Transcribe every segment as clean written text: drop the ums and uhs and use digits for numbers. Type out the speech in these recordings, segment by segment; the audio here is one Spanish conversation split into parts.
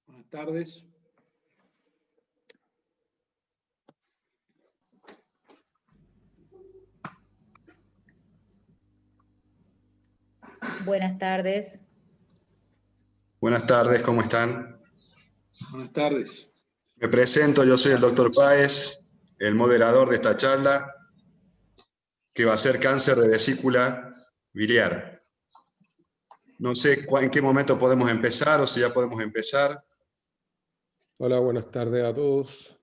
Buenas tardes. Buenas tardes. Buenas tardes, ¿cómo están? Buenas tardes. Me presento, yo soy el doctor Páez, el moderador de esta charla, que va a ser cáncer de vesícula biliar. No sé en qué momento podemos empezar o si ya podemos empezar. Hola, buenas tardes a todos.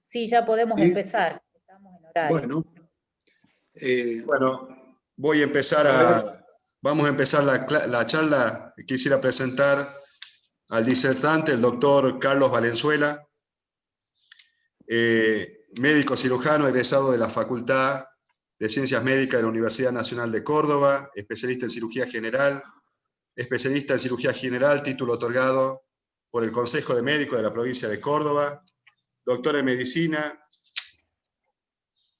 Sí, ya podemos empezar. Estamos en horario. Bueno, vamos a empezar la charla. Quisiera presentar al disertante, el doctor Carlos Valenzuela, médico cirujano egresado de la Facultad de Ciencias Médicas de la Universidad Nacional de Córdoba, especialista en cirugía general, título otorgado por el Consejo de Médicos de la provincia de Córdoba, doctor en medicina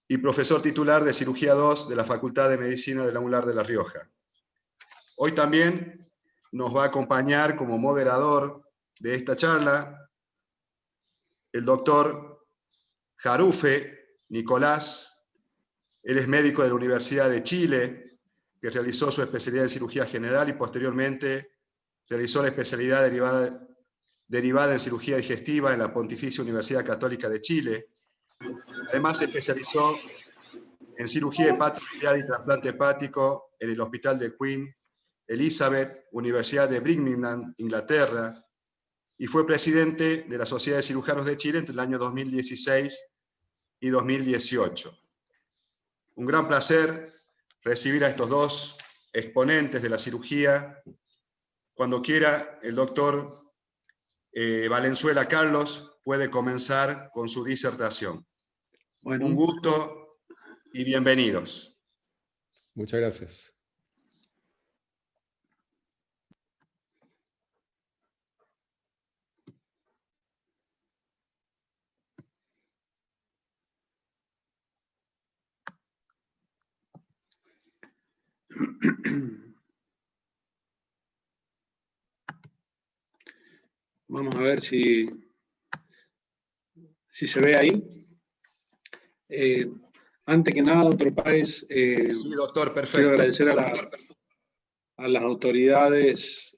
y profesor titular de cirugía 2 de la Facultad de Medicina de la UNLAR de La Rioja. Hoy también nos va a acompañar como moderador de esta charla el doctor Jarufe Nicolás. Él es médico de la Universidad de Chile, que realizó su especialidad en cirugía general y posteriormente realizó la especialidad derivada en cirugía digestiva en la Pontificia Universidad Católica de Chile. Además se especializó en cirugía hepatobiliar y trasplante hepático en el Hospital de Queen Elizabeth, Universidad de Birmingham, Inglaterra, y fue presidente de la Sociedad de Cirujanos de Chile entre el año 2016 y 2018. Un gran placer recibir a estos dos exponentes de la cirugía. Cuando quiera, el doctor Valenzuela Carlos puede comenzar con su disertación. Bueno. Un gusto y bienvenidos. Muchas gracias. Vamos a ver si se ve ahí. Antes que nada, doctor Páez, Sí, doctor, perfecto. quiero agradecer a las autoridades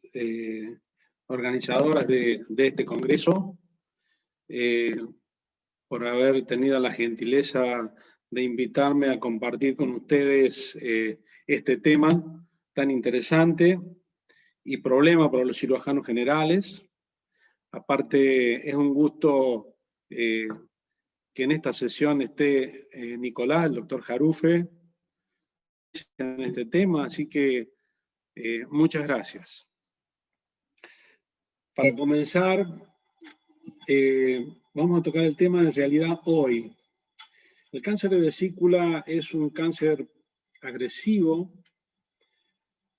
organizadoras de este congreso por haber tenido la gentileza de invitarme a compartir con ustedes este tema tan interesante y problema para los cirujanos generales. Aparte, es un gusto que en esta sesión esté Nicolás, el doctor Jarufe, en este tema, así que muchas gracias. Para comenzar, vamos a tocar el tema en realidad hoy. El cáncer de vesícula es un cáncer agresivo,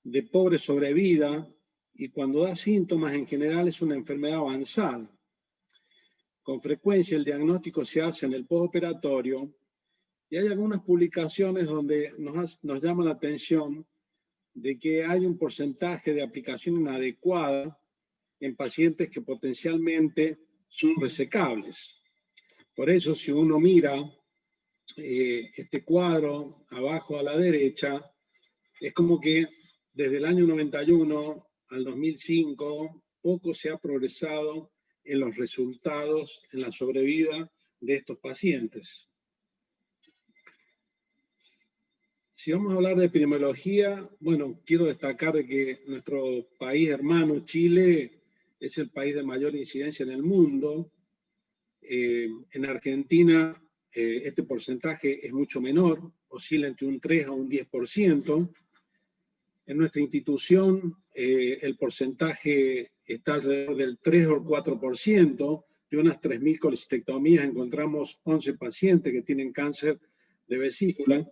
de pobre sobrevida, y cuando da síntomas en general es una enfermedad avanzada. Con frecuencia el diagnóstico se hace en el postoperatorio y hay algunas publicaciones donde nos llama la atención de que hay un porcentaje de aplicación inadecuada en pacientes que potencialmente son resecables. Por eso, si uno mira este cuadro abajo a la derecha, es como que desde el año 91 al 2005 poco se ha progresado en los resultados, en la sobrevida de estos pacientes. Si vamos a hablar de epidemiología, bueno, quiero destacar de que nuestro país hermano, Chile, es el país de mayor incidencia en el mundo. En Argentina este porcentaje es mucho menor, oscila entre un 3 a un 10%. En nuestra institución el porcentaje está alrededor del 3 o el 4%. De unas 3.000 colecistectomías encontramos 11 pacientes que tienen cáncer de vesícula.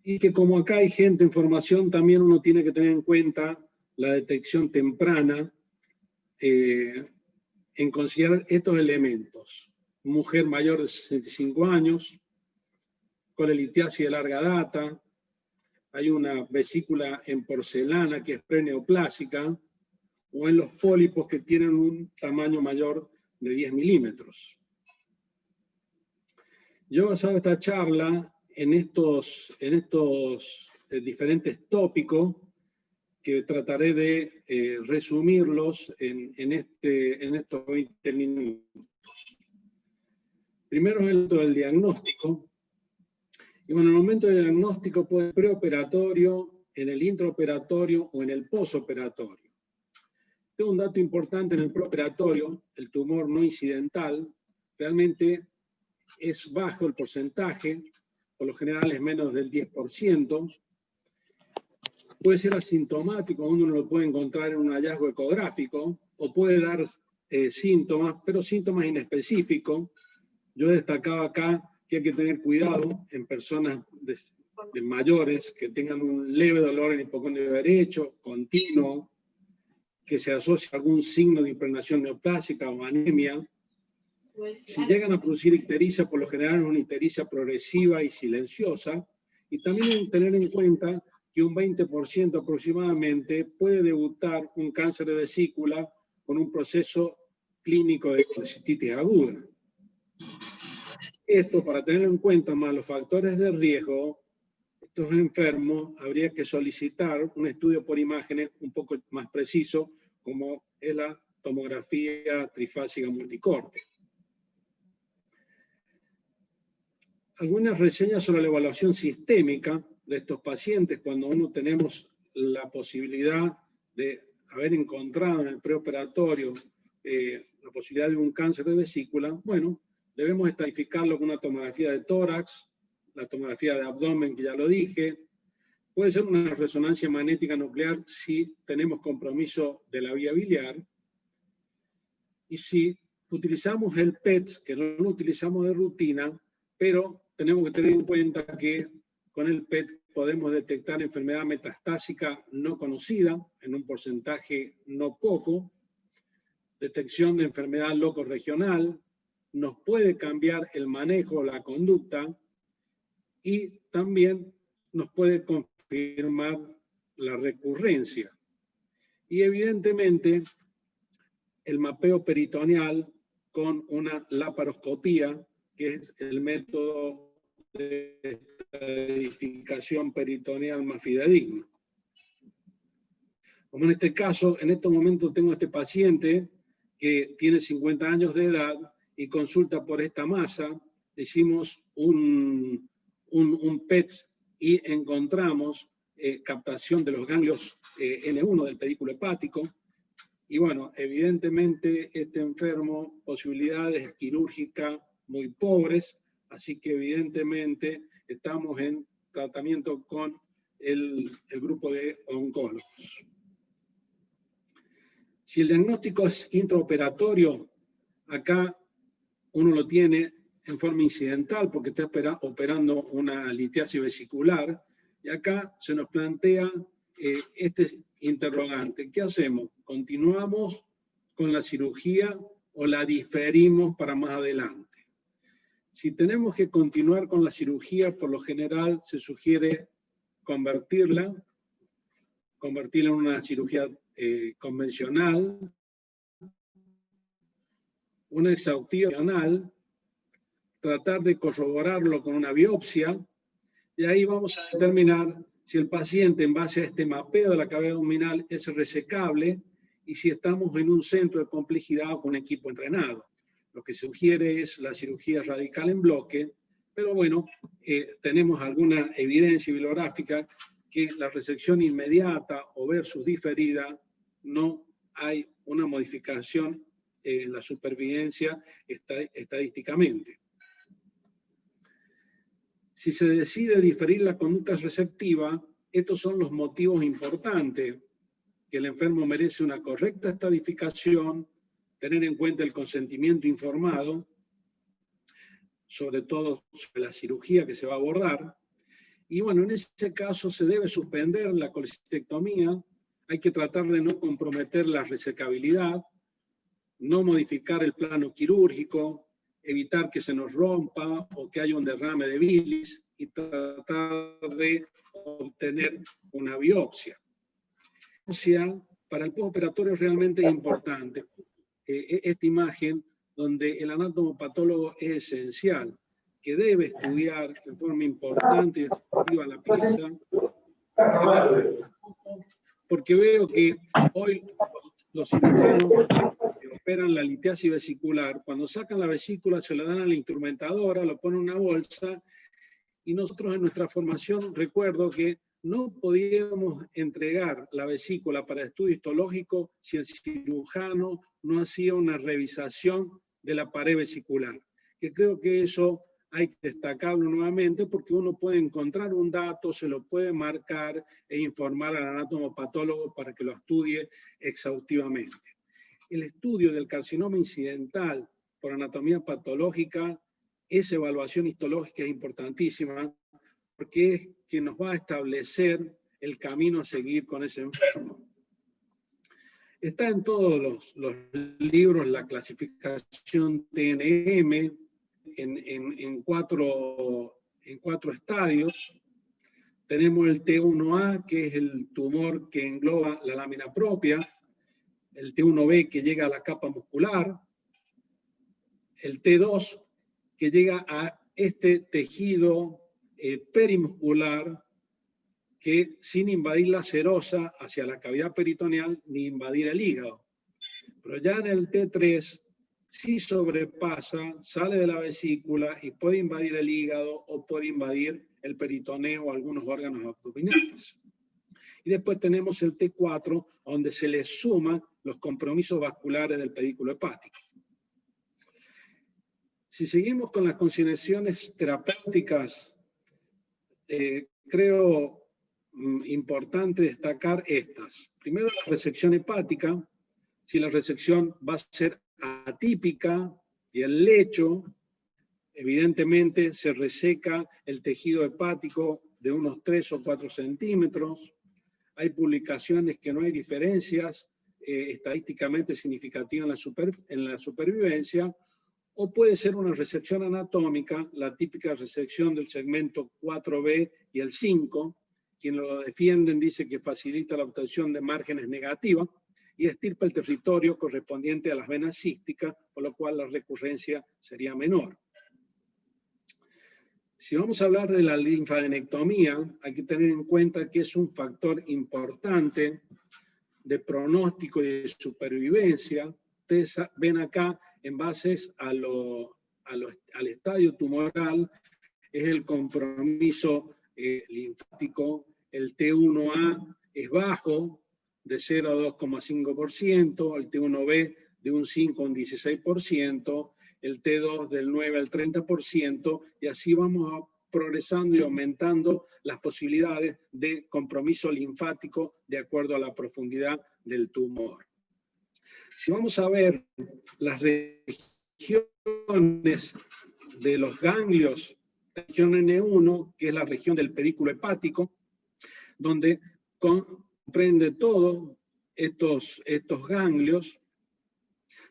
Y que como acá hay gente en formación, también uno tiene que tener en cuenta la detección temprana en considerar estos elementos. Mujer mayor de 65 años, colelitiasis de larga data, hay una vesícula en porcelana que es preneoplásica, o en los pólipos que tienen un tamaño mayor de 10 milímetros. Yo he basado esta charla en estos diferentes tópicos que trataré de resumirlos en estos 20 minutos. Primero es el diagnóstico. Y bueno, en el momento del diagnóstico puede ser preoperatorio, en el intraoperatorio o en el posoperatorio. Tengo un dato importante en el preoperatorio, el tumor no incidental, realmente es bajo el porcentaje, por lo general es menos del 10%. Puede ser asintomático, uno lo puede encontrar en un hallazgo ecográfico, o puede dar síntomas, pero síntomas inespecíficos. Yo he destacado acá que hay que tener cuidado en personas de mayores que tengan un leve dolor en el hipocondrio derecho, continuo, que se asocia a algún signo de impregnación neoplásica o anemia. Si llegan a producir ictericia, por lo general es una ictericia progresiva y silenciosa. Y también hay que tener en cuenta que un 20% aproximadamente puede debutar un cáncer de vesícula con un proceso clínico de colecistitis aguda. Esto, para tener en cuenta más los factores de riesgo, estos enfermos habría que solicitar un estudio por imágenes un poco más preciso, como es la tomografía trifásica multicorte. Algunas reseñas sobre la evaluación sistémica de estos pacientes cuando uno tenemos la posibilidad de haber encontrado en el preoperatorio la posibilidad de un cáncer de vesícula. Bueno, debemos estratificarlo con una tomografía de tórax, la tomografía de abdomen, que ya lo dije. Puede ser una resonancia magnética nuclear si tenemos compromiso de la vía biliar. Y si utilizamos el PET, que no lo utilizamos de rutina, pero tenemos que tener en cuenta que con el PET podemos detectar enfermedad metastásica no conocida, en un porcentaje no poco, detección de enfermedad locorregional, nos puede cambiar el manejo, la conducta, y también nos puede confirmar la recurrencia. Y evidentemente, el mapeo peritoneal con una laparoscopía, que es el método de estratificación peritoneal más fidedigno. Como en este caso, en estos momentos tengo este paciente que tiene 50 años de edad y consulta por esta masa. Hicimos un PET y encontramos captación de los ganglios N1 del pedículo hepático. Y bueno, evidentemente este enfermo, posibilidades quirúrgicas muy pobres, así que evidentemente estamos en tratamiento con el grupo de oncólogos. Si el diagnóstico es intraoperatorio, acá uno lo tiene en forma incidental porque está operando una litiasis vesicular, y acá se nos plantea este interrogante: ¿qué hacemos? ¿Continuamos con la cirugía o la diferimos para más adelante? Si tenemos que continuar con la cirugía, por lo general se sugiere convertirla en una cirugía convencional, una exhaustiva opcional, tratar de corroborarlo con una biopsia, y ahí vamos a determinar si el paciente, en base a este mapeo de la cavidad abdominal, es resecable y si estamos en un centro de complejidad o con equipo entrenado. Lo que sugiere es la cirugía radical en bloque, pero bueno, tenemos alguna evidencia bibliográfica que la resección inmediata o versus diferida no hay una modificación en la supervivencia estadísticamente. Si se decide diferir la conducta receptiva, estos son los motivos importantes que el enfermo merece una correcta estadificación, tener en cuenta el consentimiento informado, sobre todo sobre la cirugía que se va a abordar. Y bueno, en ese caso se debe suspender la colecistectomía, hay que tratar de no comprometer la resecabilidad, no modificar el plano quirúrgico, evitar que se nos rompa o que haya un derrame de bilis y tratar de obtener una biopsia. O sea, para el postoperatorio realmente es importante esta imagen donde el anatomopatólogo es esencial, que debe estudiar en forma importante y exhaustiva la pieza, porque veo que hoy los cirujanos que operan la litiasis vesicular, cuando sacan la vesícula se la dan a la instrumentadora, lo ponen en una bolsa, y nosotros en nuestra formación recuerdo que no podíamos entregar la vesícula para estudio histológico si el cirujano no hacía una revisación de la pared vesicular. Que creo que eso hay que destacarlo nuevamente porque uno puede encontrar un dato, se lo puede marcar e informar al anatomopatólogo para que lo estudie exhaustivamente. El estudio del carcinoma incidental por anatomía patológica, esa evaluación histológica es importantísima porque es que nos va a establecer el camino a seguir con ese enfermo. Está en todos los libros la clasificación TNM en cuatro estadios. Tenemos el T1A, que es el tumor que engloba la lámina propia, el T1B, que llega a la capa muscular, el T2, que llega a este tejido perimuscular, que sin invadir la serosa hacia la cavidad peritoneal ni invadir el hígado. Pero ya en el T3 sí sobrepasa, sale de la vesícula y puede invadir el hígado o puede invadir el peritoneo o algunos órganos abdominales. Y después tenemos el T4, donde se le suman los compromisos vasculares del pedículo hepático. Si seguimos con las consideraciones terapéuticas, creo importante destacar estas. Primero, la resección hepática. Si la resección va a ser atípica y el lecho, evidentemente se reseca el tejido hepático de unos 3 o 4 centímetros. Hay publicaciones que no hay diferencias estadísticamente significativas en la supervivencia, o puede ser una resección anatómica, la típica resección del segmento 4B y el 5. Quien lo defienden dice que facilita la obtención de márgenes negativas y estirpa el territorio correspondiente a las venas císticas, por lo cual la recurrencia sería menor. Si vamos a hablar de la linfadenectomía, hay que tener en cuenta que es un factor importante de pronóstico y de supervivencia. Ustedes ven acá, en base al estadio tumoral, es el compromiso linfático. El T1A es bajo, de 0 a 2,5%, el T1B de un 5 a un 16%, el T2 del 9 al 30%, y así vamos progresando y aumentando las posibilidades de compromiso linfático de acuerdo a la profundidad del tumor. Si vamos a ver las regiones de los ganglios, la región N1, que es la región del pedículo hepático, donde comprende todos estos ganglios,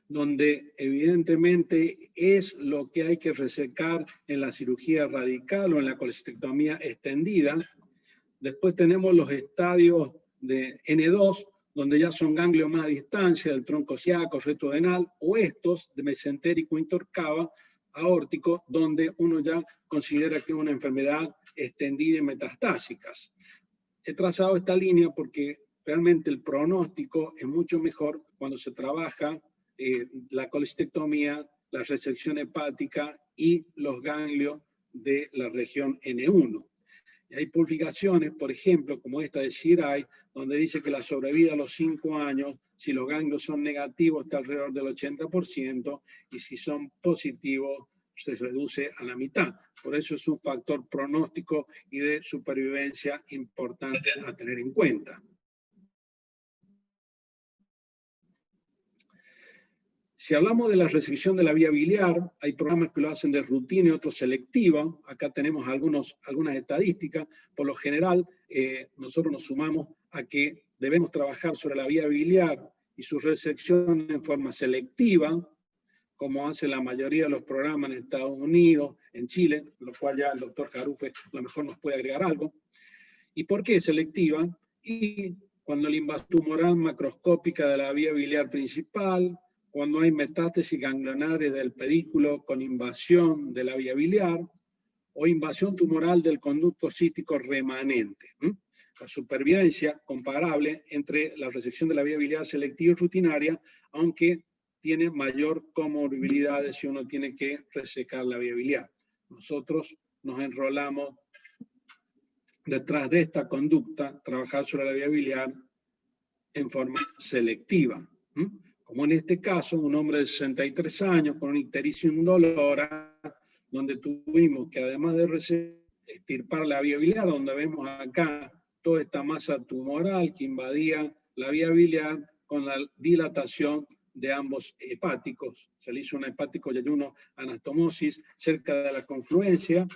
donde evidentemente es lo que hay que resecar en la cirugía radical o en la colecistectomía extendida. Después tenemos los estadios de N2, donde ya son ganglios más a distancia del tronco ciático, retrodenal, o estos de mesentérico intercava aórtico, donde uno ya considera que es una enfermedad extendida y metastásicas. He trazado esta línea porque realmente el pronóstico es mucho mejor cuando se trabaja la colecistectomía, la resección hepática y los ganglios de la región N1. Y hay publicaciones, por ejemplo, como esta de Shirai, donde dice que la sobrevida a los 5 años, si los ganglios son negativos, está alrededor del 80%, y si son positivos, se reduce a la mitad. Por eso es un factor pronóstico y de supervivencia importante a tener en cuenta. Si hablamos de la resección de la vía biliar, hay programas que lo hacen de rutina y otros selectiva. Acá tenemos algunas estadísticas. Por lo general, nosotros nos sumamos a que debemos trabajar sobre la vía biliar y su resección en forma selectiva, como hace la mayoría de los programas en Estados Unidos, en Chile, lo cual ya el doctor Jarufe a lo mejor nos puede agregar algo. ¿Y por qué selectiva? Y cuando la invasión tumoral macroscópica de la vía biliar principal, cuando hay metástasis ganglionares del pedículo con invasión de la vía biliar, o invasión tumoral del conducto cístico remanente. La supervivencia comparable entre la resección de la vía biliar selectiva y rutinaria, aunque tiene mayor comorbilidades si uno tiene que resecar la vía biliar. Nosotros nos enrolamos detrás de esta conducta, trabajar sobre la vía biliar en forma selectiva. Como en este caso, un hombre de 63 años con una ictericia indolora, donde tuvimos que además de extirpar la vía biliar, donde vemos acá toda esta masa tumoral que invadía la vía biliar con la dilatación de ambos hepáticos. Se le hizo un hepático yayuno anastomosis cerca de la confluencia,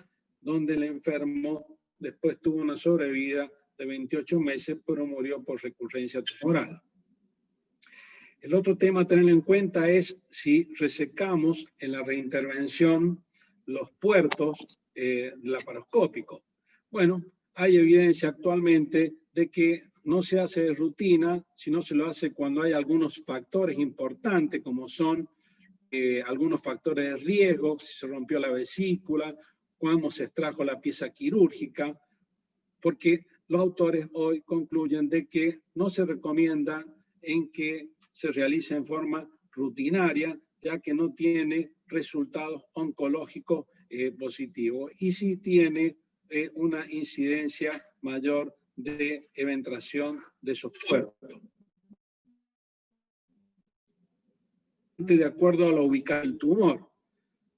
donde el enfermo después tuvo una sobrevida de 28 meses, pero murió por recurrencia tumoral. El otro tema a tener en cuenta es si resecamos en la reintervención los puertos laparoscópicos. Bueno, hay evidencia actualmente de que no se hace de rutina, sino se lo hace cuando hay algunos factores importantes, como son algunos factores de riesgo, si se rompió la vesícula, cuando se extrajo la pieza quirúrgica, porque los autores hoy concluyen de que no se recomienda en que se realice en forma rutinaria, ya que no tiene resultados oncológicos positivos y sí tiene una incidencia mayor de eventración de esos puertos. De acuerdo a la ubicación del tumor.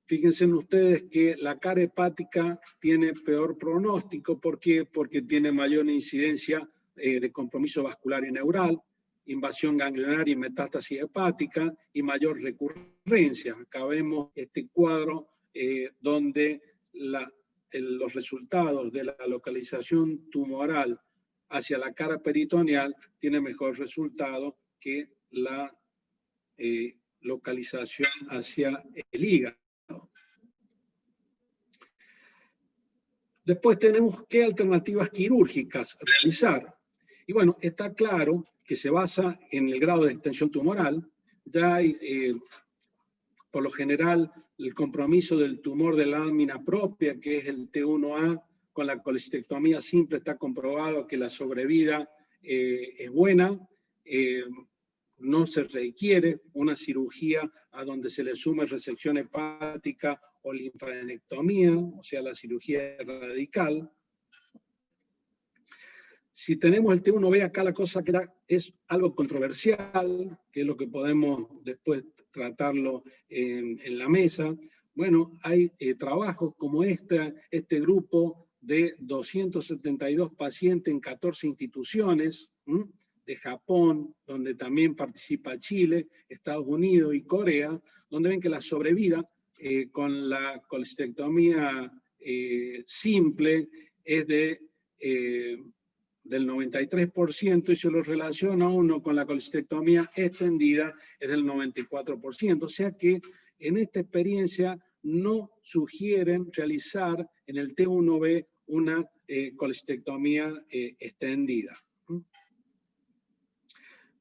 Fíjense ustedes que la cara hepática tiene peor pronóstico. ¿Por qué? Porque tiene mayor incidencia de compromiso vascular y neural, invasión ganglionaria y metástasis hepática y mayor recurrencia. Acá vemos este cuadro donde los resultados de la localización tumoral hacia la cara peritoneal tiene mejor resultado que la localización hacia el hígado. Después tenemos qué alternativas quirúrgicas realizar. Y bueno, está claro que se basa en el grado de extensión tumoral. Ya hay, por lo general, el compromiso del tumor de la lámina propia, que es el T1A, con la colecistectomía simple está comprobado que la sobrevida es buena. No se requiere una cirugía a donde se le sume resección hepática o linfadenectomía, o sea, la cirugía radical. Si tenemos el T1B, acá la cosa es algo controversial, que es lo que podemos después tratarlo en la mesa. Bueno, hay trabajos como este grupo de 272 pacientes en 14 instituciones, de Japón, donde también participa Chile, Estados Unidos y Corea, donde ven que la sobrevida con la colecistectomía simple es del 93%, y si lo relaciona uno con la colecistectomía extendida es del 94%. O sea que en esta experiencia no sugieren realizar en el T1B una colecistectomía extendida.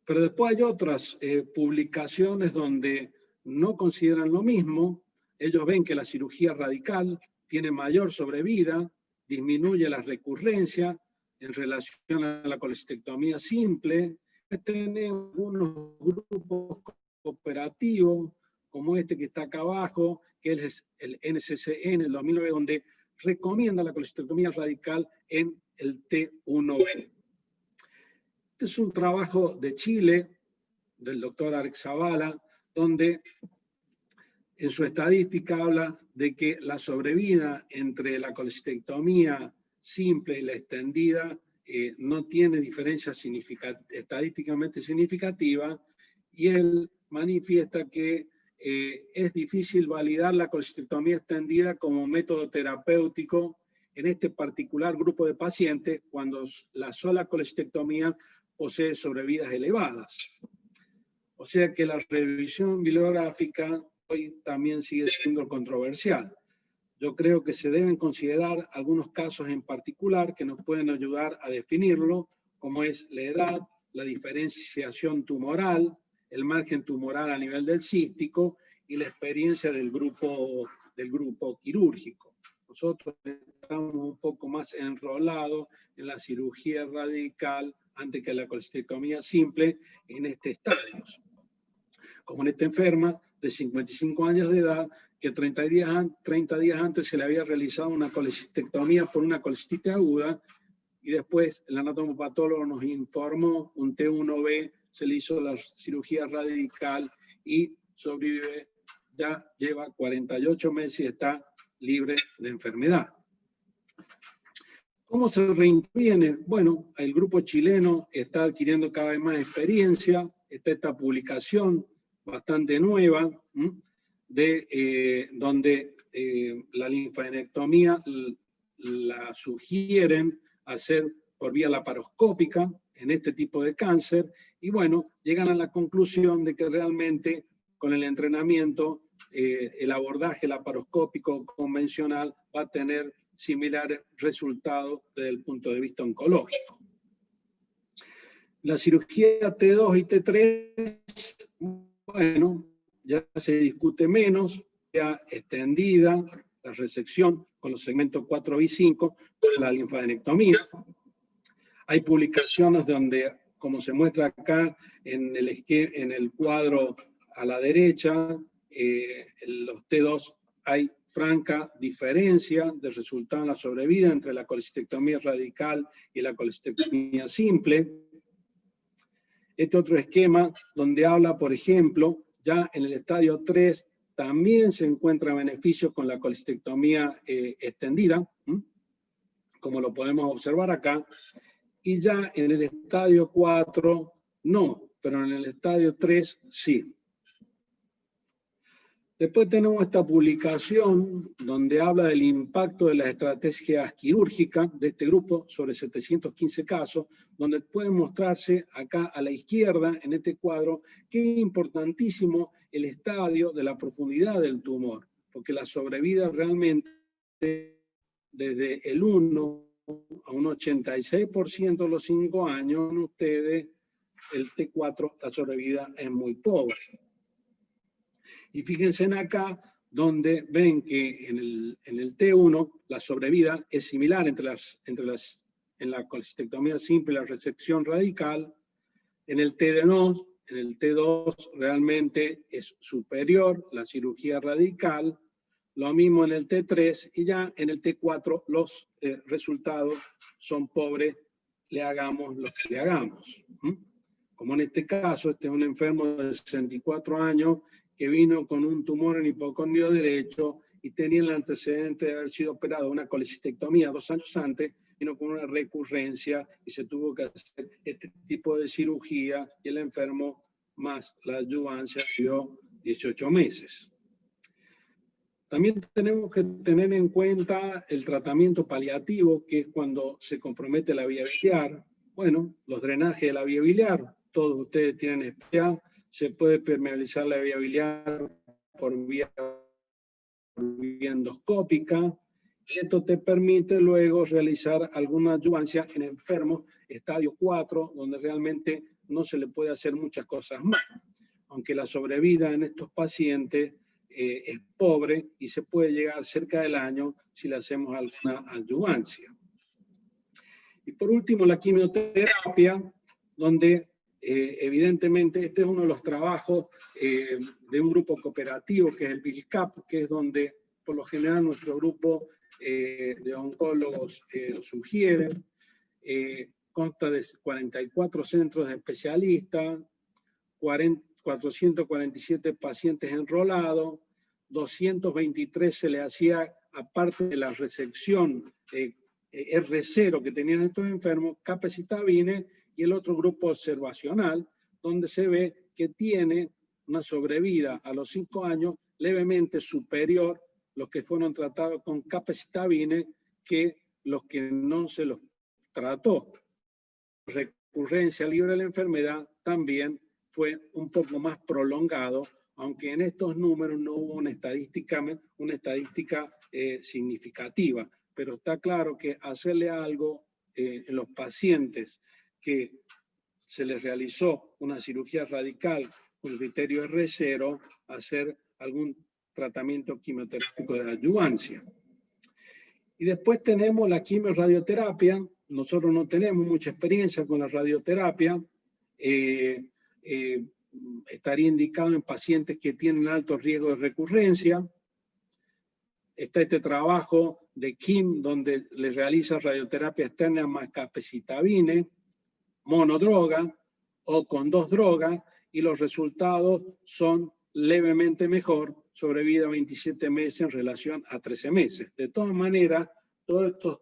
Pero después hay otras publicaciones donde no consideran lo mismo. Ellos ven que la cirugía radical tiene mayor sobrevida, disminuye la recurrencia en relación a la colecistectomía simple. Tenemos unos grupos cooperativos, como este que está acá abajo, que es el NCCN, el 2009, donde recomienda la colecistectomía radical en el T1B. Este es un trabajo de Chile, del doctor Alex Zavala, donde en su estadística habla de que la sobrevida entre la colecistectomía simple y la extendida no tiene diferencia estadísticamente significativa, y él manifiesta que es difícil validar la colecistectomía extendida como método terapéutico en este particular grupo de pacientes cuando la sola colecistectomía posee sobrevidas elevadas. O sea que la revisión bibliográfica hoy también sigue siendo controversial. Yo creo que se deben considerar algunos casos en particular que nos pueden ayudar a definirlo, como es la edad, la diferenciación tumoral, el margen tumoral a nivel del cístico y la experiencia del grupo quirúrgico. Nosotros estamos un poco más enrolados en la cirugía radical antes que la colecistectomía simple en este estadio. Como en esta enferma de 55 años de edad, que 30 días antes se le había realizado una colecistectomía por una colecistitis aguda, y después el anatomopatólogo nos informó un T1B, se le hizo la cirugía radical y sobrevive, ya lleva 48 meses y está libre de enfermedad. ¿Cómo se reinterviene? Bueno, el grupo chileno está adquiriendo cada vez más experiencia. Está esta publicación bastante nueva, donde la linfadenectomía la sugieren hacer por vía laparoscópica en este tipo de cáncer, y bueno, llegan a la conclusión de que realmente con el entrenamiento el abordaje laparoscópico convencional va a tener similares resultados desde el punto de vista oncológico. La cirugía T2 y T3, bueno, ya se discute menos, ya extendida la resección con los segmentos 4 y 5, con la linfadenectomía. Hay publicaciones donde, como se muestra acá en el cuadro a la derecha, los T2 hay franca diferencia de resultado en la sobrevida entre la colecistectomía radical y la colecistectomía simple. Este otro esquema donde habla, por ejemplo, ya en el estadio 3 también se encuentra beneficio con la colecistectomía extendida, como lo podemos observar acá, y ya en el estadio 4 no, pero en el estadio 3 sí. Después tenemos esta publicación donde habla del impacto de las estrategias quirúrgicas de este grupo sobre 715 casos, donde puede mostrarse acá a la izquierda, en este cuadro, que es importantísimo el estadio de la profundidad del tumor, porque la sobrevida realmente desde el 1 a un 86% a los 5 años, en ustedes, el T4, la sobrevida es muy pobre. Y fíjense en acá, donde ven que en el T1 la sobrevida es similar en la colecistectomía simple y la resección radical. En el T2 realmente es superior la cirugía radical. Lo mismo en el T3, y ya en el T4 los resultados son pobres, le hagamos lo que le hagamos. Como en este caso, este es un enfermo de 64 años que vino con un tumor en hipocondrio derecho y tenía el antecedente de haber sido operado una colecistectomía 2 años antes, vino con una recurrencia y se tuvo que hacer este tipo de cirugía, y el enfermo más la adyuvancia vivió 18 meses. También tenemos que tener en cuenta el tratamiento paliativo, que es cuando se compromete la vía biliar. Bueno, los drenajes de la vía biliar, todos ustedes tienen SPA, se puede permeabilizar la vía biliar por vía endoscópica, y esto te permite luego realizar alguna adyuvancia en enfermos estadio 4, donde realmente no se le puede hacer muchas cosas más, aunque la sobrevida en estos pacientes es pobre y se puede llegar cerca del año si le hacemos alguna adyuvancia. Y por último, la quimioterapia, donde evidentemente este es uno de los trabajos de un grupo cooperativo que es el BILCAP, que es donde por lo general nuestro grupo de oncólogos sugiere. Consta de 44 centros de especialistas, 447 pacientes enrolados, 223 se le hacía, aparte de la resección R0 que tenían estos enfermos, capecitabine, y el otro grupo observacional, donde se ve que tiene una sobrevida a los 5 años levemente superior los que fueron tratados con capecitabine que los que no se los trató. Recurrencia libre de la enfermedad también fue un poco más prolongado, aunque en estos números no hubo una estadística significativa, pero está claro que hacerle algo en los pacientes que se les realizó una cirugía radical con criterio R0, hacer algún tratamiento quimioterápico de adyuvancia. Y después tenemos la quimiorradioterapia. Nosotros no tenemos mucha experiencia con la radioterapia. Estaría indicado en pacientes que tienen alto riesgo de recurrencia. Está este trabajo de Kim, donde le realiza radioterapia externa más capecitabine, monodroga o con 2 drogas, y los resultados son levemente mejor, sobrevida 27 meses en relación a 13 meses. De todas maneras, todos estos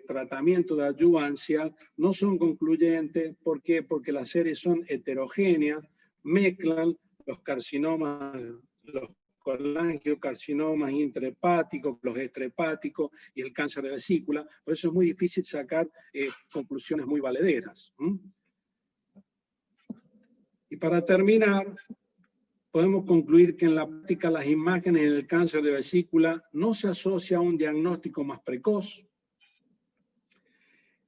tratamientos de adyuvancia no son concluyentes. ¿Por qué? Porque las series son heterogéneas, mezclan los carcinomas, los colangiocarcinomas intrahepáticos, los extrahepáticos y el cáncer de vesícula. Por eso es muy difícil sacar conclusiones muy valederas. Y para terminar, podemos concluir que en la práctica las imágenes en el cáncer de vesícula no se asocia a un diagnóstico más precoz.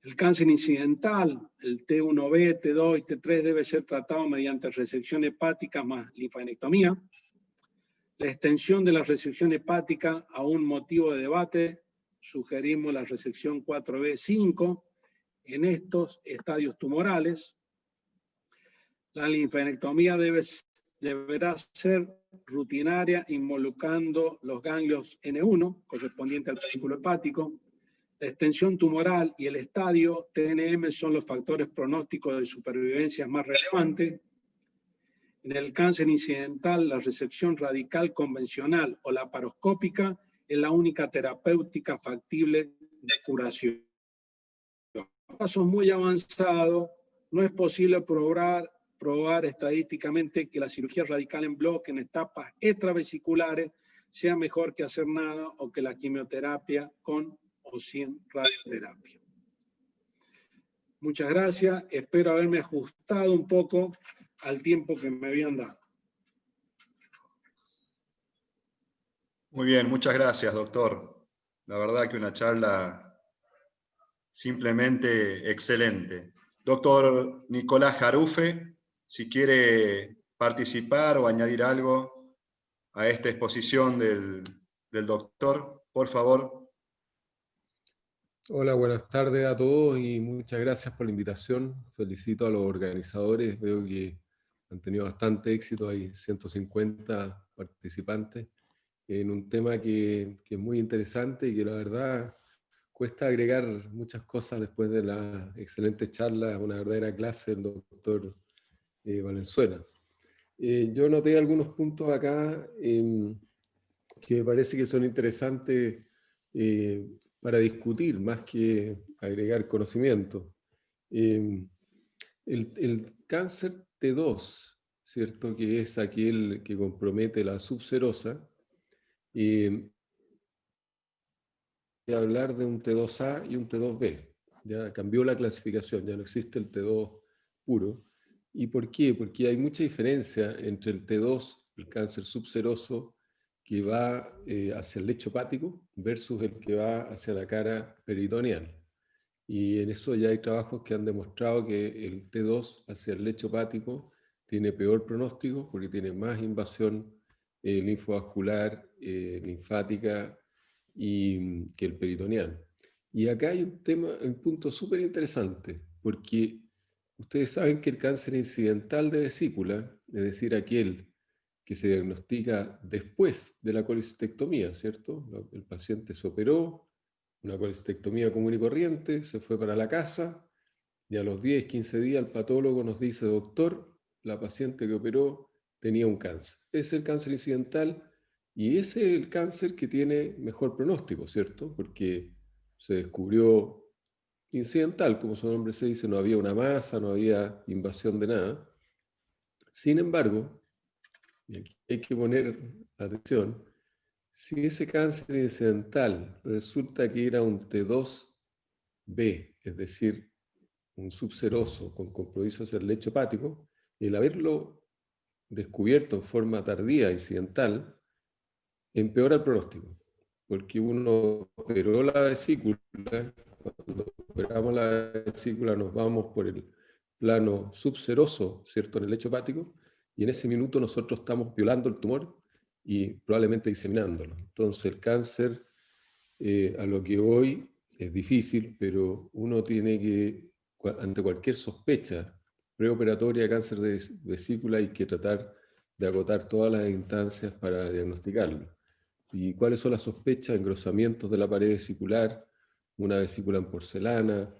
El cáncer incidental, el T1B, T2 y T3 debe ser tratado mediante resección hepática más linfadenectomía. La extensión de la resección hepática a un motivo de debate, sugerimos la resección 4B5 en estos estadios tumorales. La linfadenectomía deberá ser rutinaria, involucrando los ganglios N1, correspondiente al vesículo hepático. La extensión tumoral y el estadio TNM son los factores pronósticos de supervivencia más relevantes. En el cáncer incidental, la resección radical convencional o laparoscópica es la única terapéutica factible de curación. En casos muy avanzados, no es posible probar estadísticamente que la cirugía radical en bloque en etapas extravesiculares sea mejor que hacer nada o que la quimioterapia con o sin radioterapia. Muchas gracias. Espero haberme ajustado un poco al tiempo que me habían dado. Muy bien, muchas gracias, doctor. La verdad que una charla simplemente excelente. Doctor Nicolás Jarufe, si quiere participar o añadir algo a esta exposición del doctor, por favor. Hola, buenas tardes a todos y muchas gracias por la invitación. Felicito a los organizadores, veo que han tenido bastante éxito, hay 150 participantes en un tema que es muy interesante y que la verdad cuesta agregar muchas cosas después de la excelente charla, una verdadera clase del doctor Valenzuela. Yo noté algunos puntos acá que me parece que son interesantes para discutir, más que agregar conocimiento. El cáncer T2, ¿cierto? Que es aquel que compromete la subserosa, y hablar de un T2A y un T2B. Ya cambió la clasificación, ya no existe el T2 puro. ¿Y por qué? Porque hay mucha diferencia entre el T2, el cáncer subseroso, que va hacia el lecho hepático versus el que va hacia la cara peritoneal. Y en eso ya hay trabajos que han demostrado que el T2 hacia el lecho hepático tiene peor pronóstico porque tiene más invasión linfovascular, linfática, y que el peritoneal. Y acá hay un punto súper interesante, porque ustedes saben que el cáncer incidental de vesícula, es decir, aquel que se diagnostica después de la colecistectomía, ¿cierto? El paciente se operó, una colecistectomía común y corriente, se fue para la casa, y a los 10, 15 días el patólogo nos dice: doctor, la paciente que operó tenía un cáncer. Es el cáncer incidental Y ese es el cáncer que tiene mejor pronóstico, ¿cierto? Porque se descubrió incidental, como su nombre se dice, no había una masa, no había invasión de nada. Sin embargo, y aquí hay que poner atención, si ese cáncer incidental resulta que era un T2B, es decir, un subseroso con compromiso hacia el lecho hepático, el haberlo descubierto en forma tardía, incidental, empeora el pronóstico, porque uno operó la vesícula, cuando operamos la vesícula nos vamos por el plano subseroso, ¿cierto?, en el lecho hepático, y en ese minuto nosotros estamos violando el tumor y probablemente diseminándolo. Entonces el cáncer, a lo que hoy es difícil, pero uno tiene que, ante cualquier sospecha preoperatoria de cáncer de vesícula, hay que tratar de agotar todas las instancias para diagnosticarlo. ¿Y cuáles son las sospechas? Engrosamientos de la pared vesicular, una vesícula en porcelana,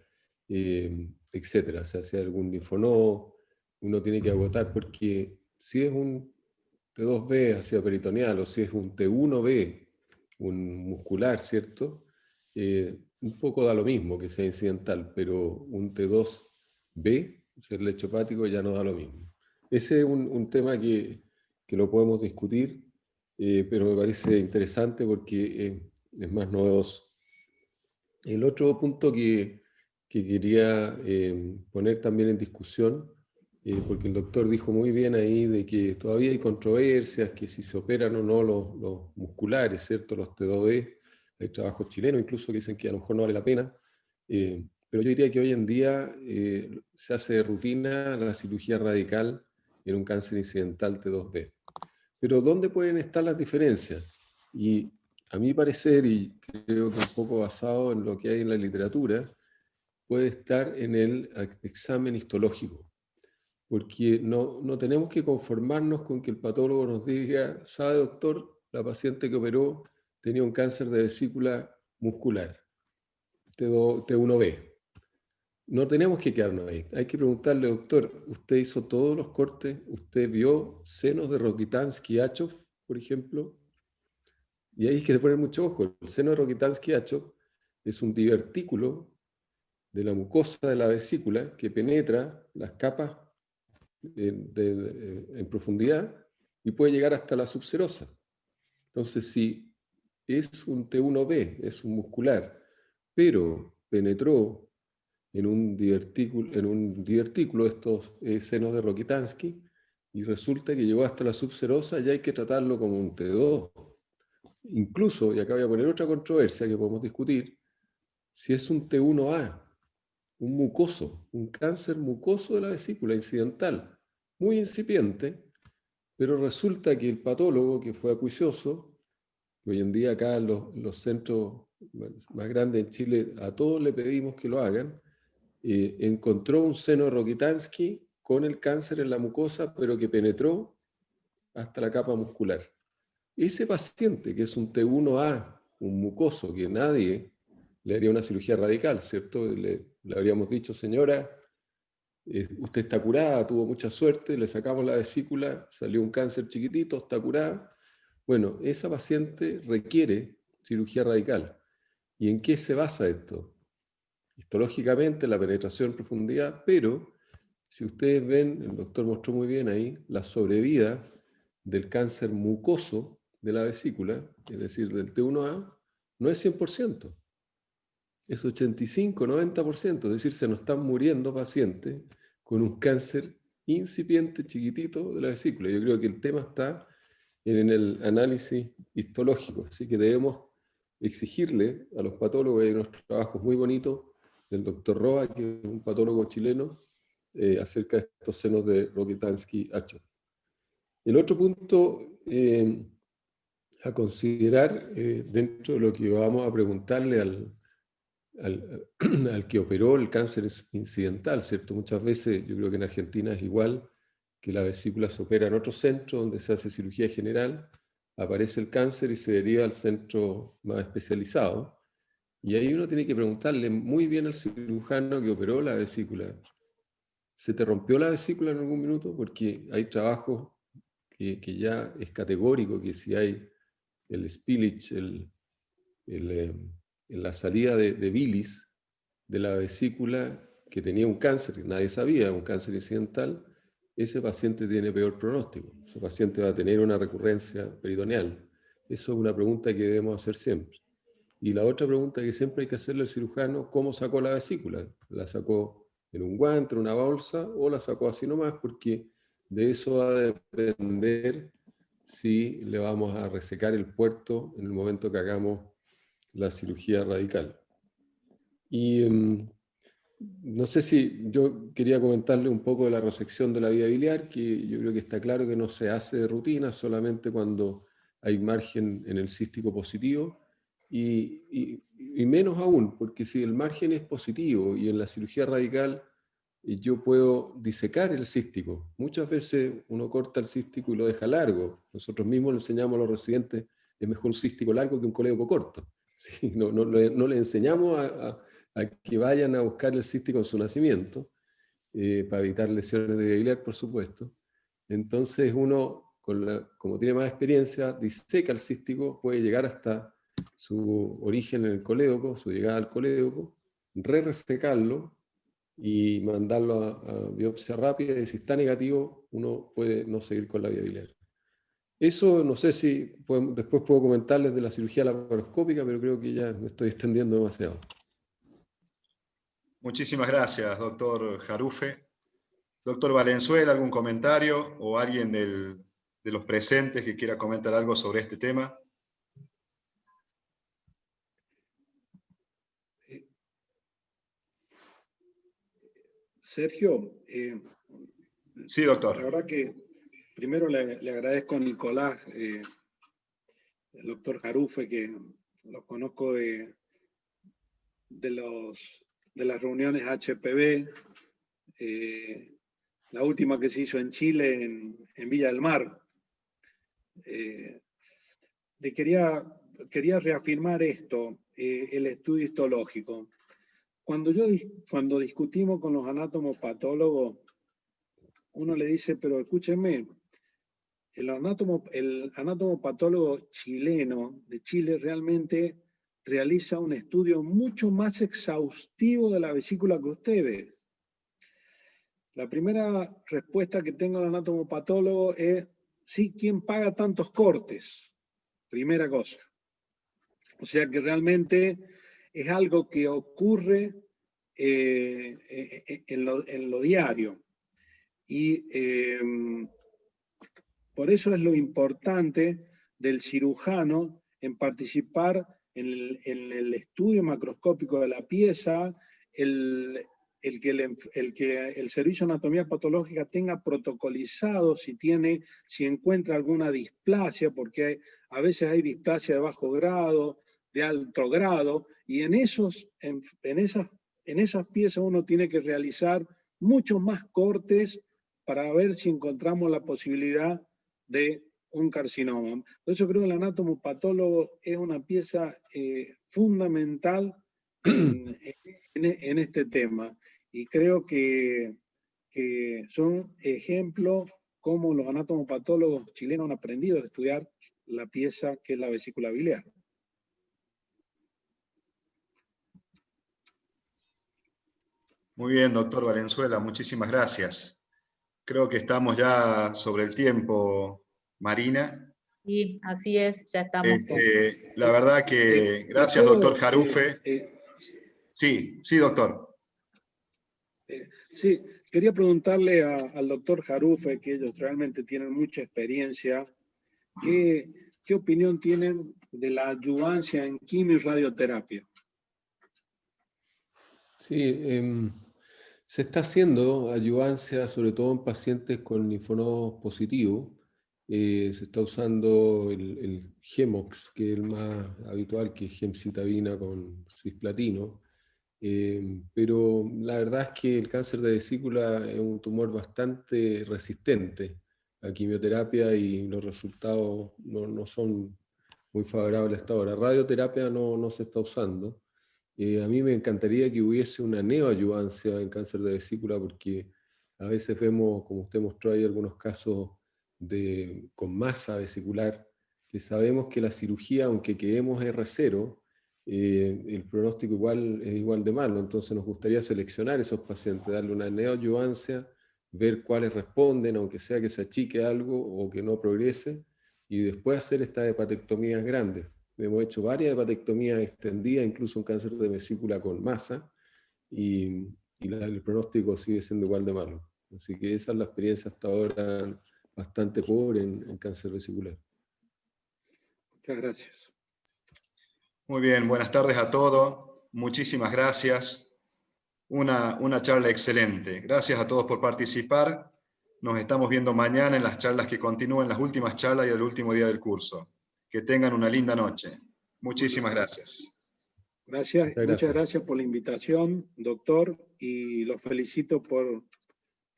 etcétera. O sea, si hay algún linfonodo, uno tiene que agotar, porque si es un T2B hacia peritoneal o si es un T1B, un muscular, ¿cierto? Un poco da lo mismo que sea incidental, pero un T2B, el lecho hepático, ya no da lo mismo. Ese es un tema que lo podemos discutir, pero me parece interesante porque es más novedoso. El otro punto que quería poner también en discusión, porque el doctor dijo muy bien ahí de que todavía hay controversias, que si se operan o no los musculares, ¿cierto? Los T2B, hay trabajos chilenos incluso que dicen que a lo mejor no vale la pena, pero yo diría que hoy en día se hace de rutina la cirugía radical en un cáncer incidental T2B. Pero ¿dónde pueden estar las diferencias? Y a mi parecer, y creo que un poco basado en lo que hay en la literatura, puede estar en el examen histológico. Porque no tenemos que conformarnos con que el patólogo nos diga, sabe doctor, la paciente que operó tenía un cáncer de vesícula muscular, T1B. No tenemos que quedarnos ahí. Hay que preguntarle, doctor, ¿usted hizo todos los cortes? ¿Usted vio senos de Rokitansky-Achov, por ejemplo? Y ahí hay que poner mucho ojo. El seno de Rokitansky-Achov es un divertículo de la mucosa de la vesícula que penetra las capas en profundidad y puede llegar hasta la subserosa. Entonces, si es un T1B, es un muscular, pero penetró en un divertículo estos senos de Rokitansky y resulta que llegó hasta la subserosa, ya hay que tratarlo como un T2. Incluso, y acá voy a poner otra controversia que podemos discutir, si es un T1A, un mucoso, un cáncer mucoso de la vesícula incidental, muy incipiente, pero resulta que el patólogo que fue acuicioso, que hoy en día acá en los centros más grandes en Chile, a todos le pedimos que lo hagan, encontró un seno de Rokitansky con el cáncer en la mucosa, pero que penetró hasta la capa muscular. Ese paciente, que es un T1A, un mucoso, que nadie le haría una cirugía radical, ¿cierto? Le habríamos dicho, señora, usted está curada, tuvo mucha suerte, le sacamos la vesícula, salió un cáncer chiquitito, está curada. Bueno, esa paciente requiere cirugía radical. ¿Y en qué se basa esto? Histológicamente, la penetración en profundidad, pero si ustedes ven, el doctor mostró muy bien ahí, la sobrevida del cáncer mucoso de la vesícula, es decir, del T1A, no es 100%, es 85, 90%, es decir, se nos están muriendo pacientes con un cáncer incipiente, chiquitito de la vesícula. Yo creo que el tema está en el análisis histológico, así que debemos exigirle a los patólogos, hay unos trabajos muy bonitos del doctor Roa, que es un patólogo chileno, acerca de estos senos de Rokitansky-Achov. El otro punto a considerar dentro de lo que vamos a preguntarle al que operó el cáncer incidental, ¿cierto? Muchas veces, yo creo que en Argentina es igual, que la vesícula se opera en otro centro donde se hace cirugía general, aparece el cáncer y se deriva al centro más especializado. Y ahí uno tiene que preguntarle muy bien al cirujano que operó la vesícula, ¿se te rompió la vesícula en algún minuto? Porque hay trabajos que ya es categórico que si hay el spillage, la salida de bilis de la vesícula que tenía un cáncer, que nadie sabía, un cáncer incidental, ese paciente tiene peor pronóstico. Ese paciente va a tener una recurrencia peritoneal. Eso es una pregunta que debemos hacer siempre. Y la otra pregunta que siempre hay que hacerle al cirujano, ¿cómo sacó la vesícula? ¿La sacó en un guante, en una bolsa, o la sacó así nomás? Porque de eso va a depender si le vamos a resecar el puerto en el momento que hagamos la cirugía radical. Y no sé si yo quería comentarle un poco de la resección de la vía biliar, que yo creo que está claro que no se hace de rutina, solamente cuando hay margen en el cístico positivo, y menos aún, porque si el margen es positivo y en la cirugía radical yo puedo disecar el cístico. Muchas veces uno corta el cístico y lo deja largo. Nosotros mismos le enseñamos a los residentes, es mejor un cístico largo que un colédoco corto. ¿Sí? No le enseñamos a que vayan a buscar el cístico en su nacimiento, para evitar lesiones de vía biliar, por supuesto. Entonces uno, como tiene más experiencia, diseca el cístico, puede llegar hasta su origen en el colédoco, su llegada al colédoco, resecarlo y mandarlo a biopsia rápida, y si está negativo, uno puede no seguir con la vía biliar. Eso no sé si después puedo comentarles de la cirugía laparoscópica, pero creo que ya me estoy extendiendo demasiado. Muchísimas gracias, doctor Jarufe. Doctor Valenzuela, ¿algún comentario o alguien de los presentes que quiera comentar algo sobre este tema? Sergio, Sí, doctor. la verdad que primero le agradezco a Nicolás, el doctor Jarufe, que los conozco de las reuniones HPV, la última que se hizo en Chile, en Villa del Mar. Quería reafirmar esto, el estudio histológico. Cuando discutimos con los anatomopatólogos, uno le dice, pero escúchenme, el anatomopatólogo chileno de Chile realmente realiza un estudio mucho más exhaustivo de la vesícula que ustedes. La primera respuesta que tengo al anatomopatólogo es, sí, ¿quién paga tantos cortes? Primera cosa. O sea que realmente es algo que ocurre en lo diario. Y por eso es lo importante del cirujano en participar en el estudio macroscópico de la pieza, el que el servicio de anatomía patológica tenga protocolizado si encuentra alguna displasia, porque a veces hay displasia de bajo grado, de alto grado, y en esas piezas uno tiene que realizar muchos más cortes para ver si encontramos la posibilidad de un carcinoma. Por eso creo que el anatomopatólogo es una pieza fundamental en este tema. Y creo que son ejemplos como los anatomopatólogos chilenos han aprendido a estudiar la pieza que es la vesícula biliar. Muy bien, doctor Valenzuela, muchísimas gracias. Creo que estamos ya sobre el tiempo, Marina. Sí, así es, ya estamos. La verdad que gracias, doctor Jarufe. Sí, doctor. Sí, quería preguntarle al doctor Jarufe, que ellos realmente tienen mucha experiencia, ¿qué opinión tienen de la adyuvancia en quimio y radioterapia? Sí, se está haciendo adyuvancia, sobre todo en pacientes con linfonodos positivos. Se está usando el Gemox, que es el más habitual, que es gemcitabina con cisplatino. Pero la verdad es que el cáncer de vesícula es un tumor bastante resistente a quimioterapia y los resultados no son muy favorables hasta ahora. Radioterapia no se está usando. A mí me encantaría que hubiese una neoadyuvancia en cáncer de vesícula, porque a veces vemos, como usted mostró ahí, algunos casos con masa vesicular que sabemos que la cirugía, aunque quedemos R0, el pronóstico es igual de malo. Entonces nos gustaría seleccionar esos pacientes, darle una neoadjuvancia, ver cuáles responden, aunque sea que se achique algo o que no progrese, y después hacer estas hepatectomías grandes. Hemos hecho varias hepatectomías extendidas, incluso un cáncer de vesícula con masa, y el pronóstico sigue siendo igual de malo. Así que esa es la experiencia hasta ahora bastante pobre en cáncer vesicular. Muchas gracias. Muy bien, buenas tardes a todos. Muchísimas gracias. Una charla excelente. Gracias a todos por participar. Nos estamos viendo mañana en las charlas que continúan, las últimas charlas y el último día del curso. Que tengan una linda noche. Muchísimas gracias. Muchas gracias por la invitación, doctor, y los felicito por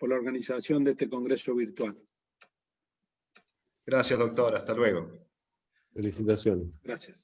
la organización de este congreso virtual. Gracias, doctor. Hasta luego. Felicitaciones. Gracias.